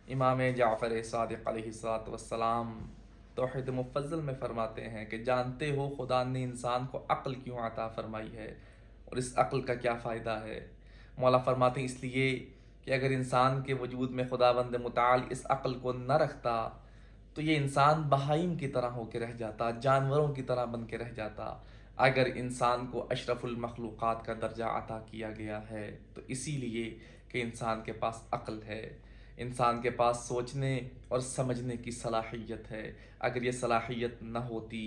امام جعفر صادق علیہ السلام توحید مفضل میں فرماتے ہیں کہ جانتے ہو خدا نے انسان کو عقل کیوں عطا فرمائی ہے اور اس عقل کا کیا فائدہ ہے؟ مولا فرماتے ہیں اس لیے کہ اگر انسان کے وجود میں خداوند متعال اس عقل کو نہ رکھتا تو یہ انسان بہائم کی طرح ہو کے رہ جاتا، جانوروں کی طرح بن کے رہ جاتا۔ اگر انسان کو اشرف المخلوقات کا درجہ عطا کیا گیا ہے تو اسی لیے کہ انسان کے پاس عقل ہے، انسان کے پاس سوچنے اور سمجھنے کی صلاحیت ہے۔ اگر یہ صلاحیت نہ ہوتی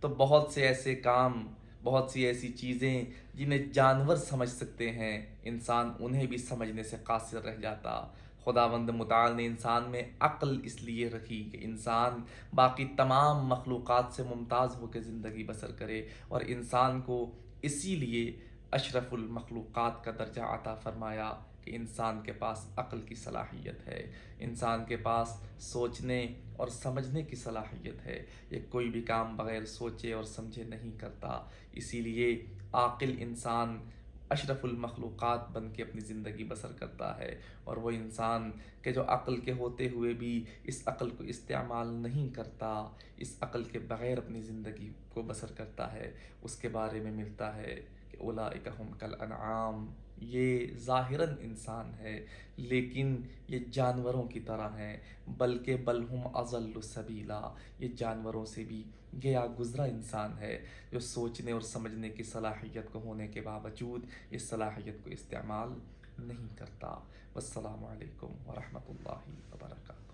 تو بہت سے ایسے کام، بہت سی ایسی چیزیں جنہیں جانور سمجھ سکتے ہیں، انسان انہیں بھی سمجھنے سے قاصر رہ جاتا۔ خداوند متعال نے انسان میں عقل اس لیے رکھی کہ انسان باقی تمام مخلوقات سے ممتاز ہو کے زندگی بسر کرے، اور انسان کو اسی لیے اشرف المخلوقات کا درجہ عطا فرمایا کہ انسان کے پاس عقل کی صلاحیت ہے، انسان کے پاس سوچنے اور سمجھنے کی صلاحیت ہے۔ یہ کوئی بھی کام بغیر سوچے اور سمجھے نہیں کرتا۔ اسی لیے عاقل انسان اشرف المخلوقات بن کے اپنی زندگی بسر کرتا ہے، اور وہ انسان کہ جو عقل کے ہوتے ہوئے بھی اس عقل کو استعمال نہیں کرتا، اس عقل کے بغیر اپنی زندگی کو بسر کرتا ہے، اس کے بارے میں ملتا ہے کہ اولئک ھم کالانعام، یہ ظاہراً انسان ہے لیکن یہ جانوروں کی طرح ہیں، بلکہ بل ہم اضل سبیلا، یہ جانوروں سے بھی گیا گزرا انسان ہے جو سوچنے اور سمجھنے کی صلاحیت کو ہونے کے باوجود اس صلاحیت کو استعمال نہیں کرتا۔ والسلام علیکم ورحمۃ اللہ وبرکاتہ۔